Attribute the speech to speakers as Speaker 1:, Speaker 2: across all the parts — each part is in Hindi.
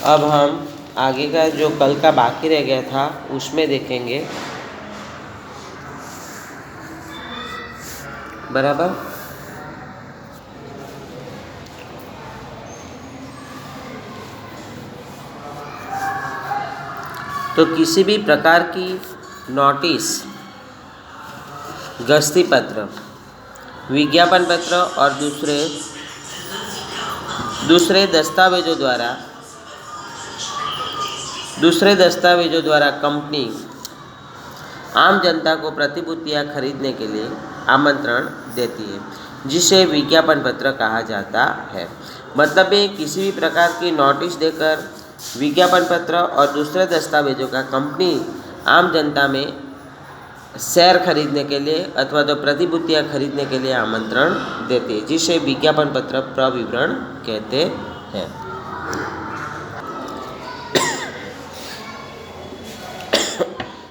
Speaker 1: अब हम आगे का जो कल का बाकी रह गया था उसमें देखेंगे। बराबर। तो किसी भी प्रकार की नोटिस, गस्ती पत्र, विज्ञापन पत्र और दूसरे दस्तावेजों द्वारा कंपनी आम जनता को प्रतिभूतियां खरीदने के लिए आमंत्रण देती है, जिसे विज्ञापन पत्र कहा जाता है। मतलब ये किसी भी प्रकार की नोटिस देकर विज्ञापन पत्र और दूसरे दस्तावेजों का कंपनी आम जनता में शेयर खरीदने के लिए अथवा तो प्रतिभूतियां खरीदने के लिए आमंत्रण देती है, जिसे विज्ञापन पत्र प्रविवरण कहते हैं।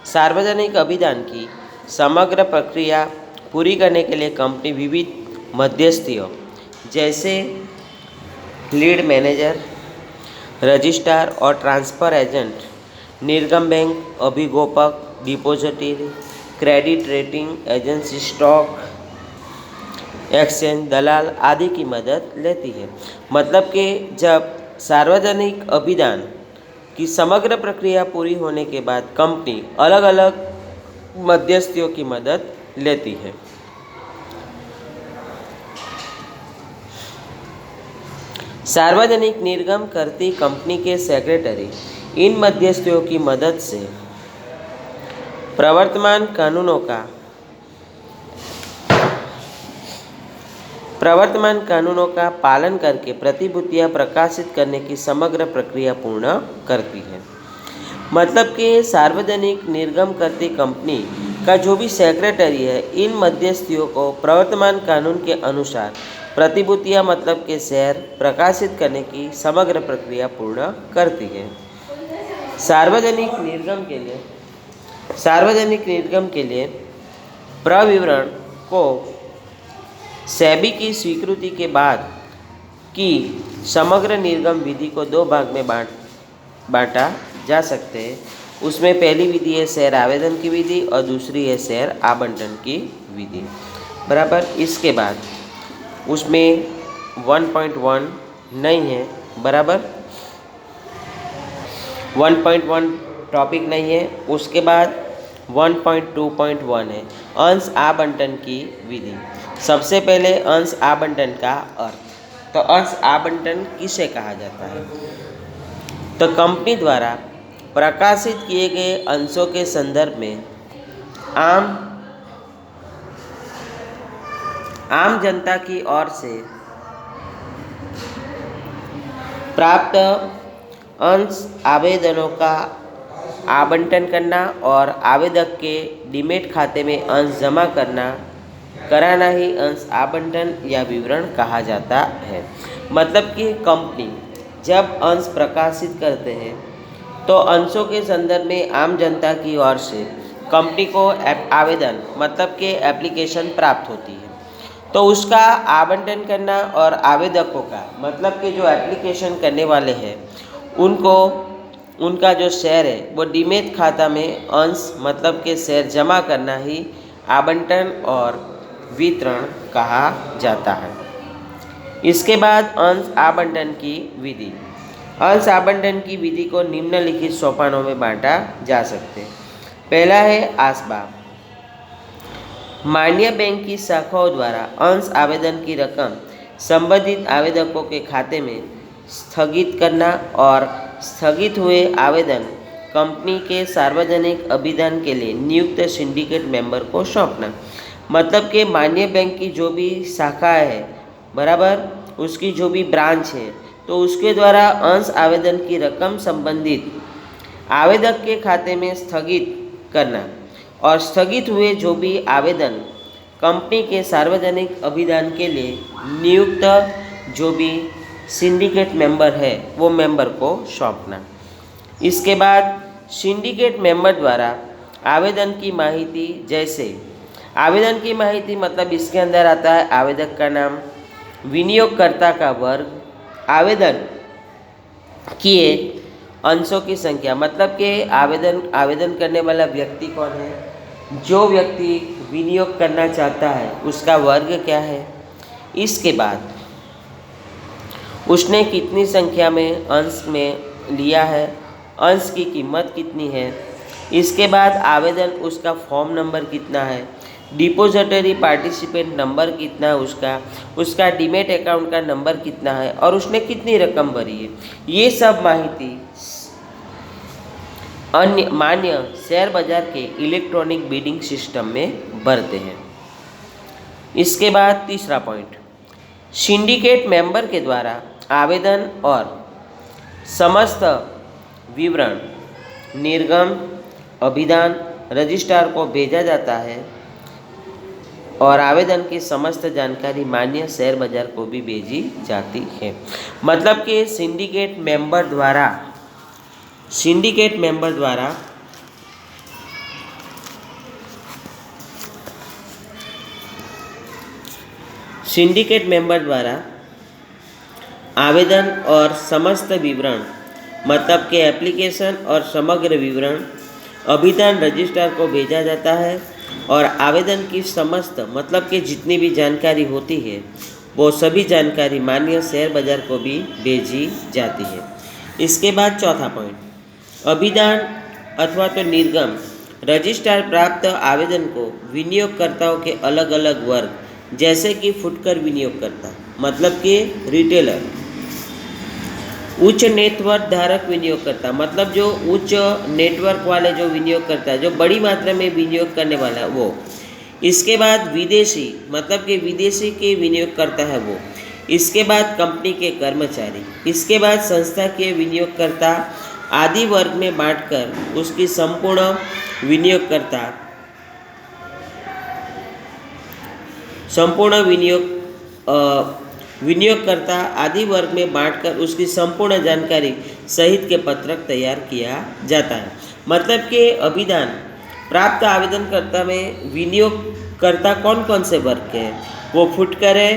Speaker 1: सार्वजनिक अभियान की समग्र प्रक्रिया पूरी करने के लिए कंपनी विविध मध्यस्थियों जैसे लीड मैनेजर, रजिस्ट्रार और ट्रांसफ़र एजेंट, निर्गम बैंक, अभिगोपक, depository, credit rating agency, stock exchange, दलाल आदि की मदद लेती है। मतलब कि जब सार्वजनिक अभियान की समग्र प्रक्रिया पूरी होने के बाद कंपनी अलग अलग मध्यस्थियों की मदद लेती है। सार्वजनिक निर्गम करती कंपनी के सेक्रेटरी इन मध्यस्थियों की मदद से प्रवर्तमान कानूनों का पालन करके प्रतिभूतियां प्रकाशित करने की समग्र प्रक्रिया पूर्ण करती है। मतलब कि सार्वजनिक निर्गम करती कंपनी का जो भी सेक्रेटरी है, इन मध्यस्थियों को प्रवर्तमान कानून के अनुसार प्रतिभूतियां मतलब के शेयर प्रकाशित करने की समग्र प्रक्रिया पूर्ण करती है। सार्वजनिक निर्गम के लिए प्रविवरण को सेबी की स्वीकृति के बाद की समग्र निर्गम विधि को दो भाग में बांटा जा सकते हैं। उसमें पहली विधि है शेयर आवेदन की विधि और दूसरी है शेयर आवंटन की विधि। बराबर। इसके बाद उसमें 1.1 नहीं है। बराबर। 1.1 टॉपिक नहीं है। उसके बाद 1.2.1 है अंश आवंटन की विधि। सबसे पहले अंश आवंटन का अर्थ। तो अंश आवंटन किसे कहा जाता है? तो कंपनी द्वारा प्रकाशित किए गए अंशों के संदर्भ में आम जनता की ओर से प्राप्त अंश आवेदनों का आवंटन करना और आवेदक के डीमैट खाते में अंश जमा कराना ही अंश आवंटन या विवरण कहा जाता है। मतलब कि कंपनी जब अंश प्रकाशित करते हैं तो अंशों के संदर्भ में आम जनता की ओर से कंपनी को आवेदन मतलब कि एप्लीकेशन प्राप्त होती है, तो उसका आवंटन करना और आवेदकों का मतलब कि जो एप्लीकेशन करने वाले हैं उनको उनका जो शेयर है वो डीमैट खाता में अंश मतलब के शेयर जमा करना ही आवंटन और वितरण कहा जाता है। इसके बाद अंश आवंटन की विधि। अंश आवंटन की विधि को निम्नलिखित सोपानों में बांटा जा सकते हैं। पहला है आसबाब। मान्य बैंक की शाखाओं द्वारा अंश आवेदन की रकम संबंधित आवेदकों के खाते में स्थगित करना और स्थगित हुए आवेदन कंपनी के सार्वजनिक अभियान के लिए नियुक्त सिंडिकेट मेंबर को सौंपना। मतलब कि मान्य बैंक की जो भी शाखा है, बराबर, उसकी जो भी ब्रांच है, तो उसके द्वारा अंश आवेदन की रकम संबंधित आवेदक के खाते में स्थगित करना और स्थगित हुए जो भी आवेदन कंपनी के सार्वजनिक अभियान के लिए नियुक्त जो भी सिंडिकेट मेंबर है वो मेंबर को सौंपना। इसके बाद सिंडिकेट मेंबर द्वारा आवेदन की माहिती, जैसे आवेदन की माहिती मतलब इसके अंदर आता है आवेदक का नाम, विनियोगकर्ता का वर्ग, आवेदन किए अंशों की संख्या, मतलब कि आवेदन करने वाला व्यक्ति कौन है, जो व्यक्ति विनियोग करना चाहता है उसका वर्ग क्या है, इसके बाद उसने कितनी संख्या में अंश में लिया है, अंश की कीमत कितनी है, इसके बाद आवेदन उसका फॉर्म नंबर कितना है, डिपोजिटरी पार्टिसिपेंट नंबर कितना है, उसका डीमेट अकाउंट का नंबर कितना है और उसने कितनी रकम भरी है, ये सब माहिती अन्य मान्य शेयर बाजार के इलेक्ट्रॉनिक बिडिंग सिस्टम में भरते हैं। इसके बाद तीसरा पॉइंट, सिंडिकेट मेंबर के द्वारा आवेदन और समस्त विवरण निर्गम अभिधान रजिस्ट्रार को भेजा जाता है और आवेदन की समस्त जानकारी मान्य शेयर बाजार को भी भेजी जाती है। मतलब कि सिंडिकेट मेंबर द्वारा आवेदन और समस्त विवरण, मतलब कि एप्लीकेशन और समग्र विवरण अभिधान रजिस्ट्रार को भेजा जाता है और आवेदन की समस्त, मतलब कि जितनी भी जानकारी होती है वो सभी जानकारी मान्य शेयर बाजार को भी भेजी जाती है। इसके बाद चौथा पॉइंट, अभिधान अथवा तो निर्गम रजिस्ट्रार प्राप्त आवेदन को विनियोगकर्ताओं के अलग अलग वर्ग, जैसे कि फुटकर विनियोगकर्ता, मतलब कि रिटेलर, उच्च नेटवर्क धारक विनियोगकर्ता, मतलब जो उच्च नेटवर्क वाले जो विनियोगकर्ता है, जो बड़ी मात्रा में विनियोग करने वाला है वो। इसके बाद विदेशी, मतलब कि विदेशी के विनियोगकर्ता है वो। इसके बाद कंपनी के कर्मचारी। इसके बाद संस्था के विनियोगकर्ता आदि वर्ग में बांटकर उसकी संपूर्ण विनियोगकर्ता आदि वर्ग में बांटकर उसकी संपूर्ण जानकारी सहित के पत्रक तैयार किया जाता है। मतलब कि अभिधान प्राप्त आवेदनकर्ता में विनियोगकर्ता कौन कौन से वर्ग के हैं, वो फुटकर है,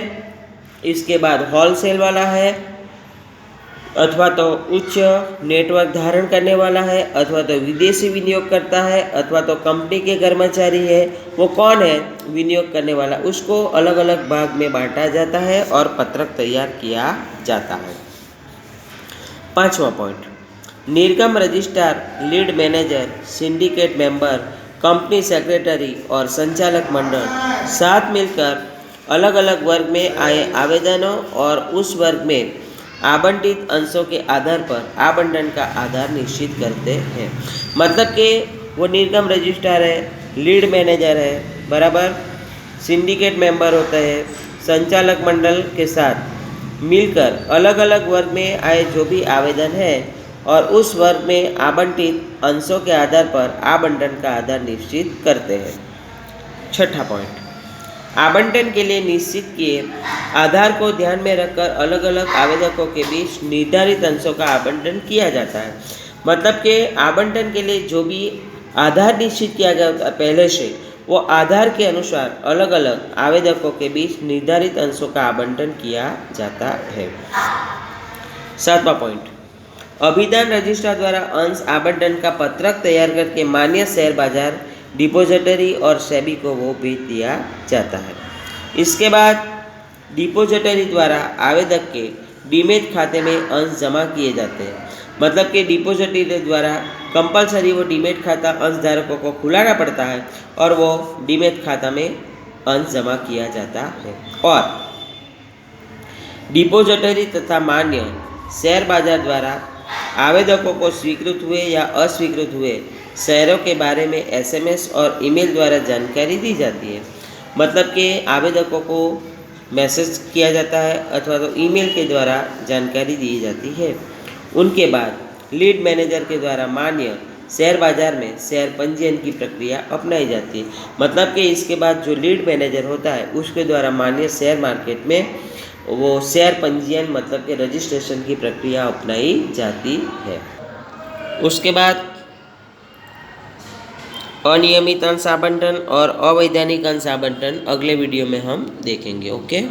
Speaker 1: इसके बाद होलसेल वाला है, अथवा तो उच्च नेटवर्क धारण करने वाला है, अथवा तो विदेशी विनियोगकर्ता है, अथवा तो कंपनी के कर्मचारी है। वो कौन है विनियोग करने वाला, उसको अलग अलग भाग में बांटा जाता है और पत्रक तैयार किया जाता है। पांचवा पॉइंट, निर्गम registrar, lead manager, syndicate member, company secretary और संचालक मंडल साथ मिलकर अलग अलग वर्ग में आए आवेदनों और उस वर्ग में आवंटित अंशों के आधार पर आवंटन का आधार निश्चित करते हैं। मतलब कि वो निर्गम रजिस्ट्रार है, लीड मैनेजर है, बराबर, सिंडिकेट मेंबर होता है, संचालक मंडल के साथ मिलकर अलग अलग वर्ग में आए जो भी आवेदन है और उस वर्ग में आवंटित अंशों के आधार पर आवंटन का आधार निश्चित करते हैं। छठा पॉइंट, आवंटन के लिए निश्चित किए आधार को ध्यान में रखकर अलग अलग आवेदकों के बीच निर्धारित अंशों का आवंटन किया जाता है। मतलब कि आवंटन के लिए जो भी आधार निश्चित किया गया होता है पहले से, वो आधार के अनुसार अलग अलग आवेदकों के बीच निर्धारित अंशों का आवंटन किया जाता है। सातवां पॉइंट, अभिधान रजिस्ट्रार द्वारा अंश आवंटन का पत्रक तैयार करके मान्य शेयर बाजार, डिपोजिटरी और सेबी को वो भेज दिया जाता है। इसके बाद डिपोजिटरी द्वारा आवेदक के डीमेट खाते में अंश जमा किए जाते हैं। मतलब कि डिपोजिटरी द्वारा कंपलसरी वो डीमेट खाता अंश धारकों को खुलाना पड़ता है और वो डीमेट खाता में अंश जमा किया जाता है। और डिपोजिटरी तथा मान्य शेयर बाजार द्वारा आवेदकों को स्वीकृत हुए या अस्वीकृत हुए शेयरों के बारे में एसएमएस और ईमेल द्वारा जानकारी दी जाती है। मतलब कि आवेदकों को मैसेज किया जाता है अथवा तो ईमेल के द्वारा जानकारी दी जाती है। उनके बाद लीड मैनेजर के द्वारा मान्य शेयर बाजार में शेयर पंजीयन की प्रक्रिया अपनाई जाती है। मतलब कि इसके बाद जो लीड मैनेजर होता है उसके द्वारा मान्य शेयर मार्केट में वो शेयर पंजीयन, मतलब कि रजिस्ट्रेशन की प्रक्रिया अपनाई जाती है। उसके बाद अनियमित अंश आवंटन और अवैधानिक अंश आवंटन अगले वीडियो में हम देखेंगे। ओके।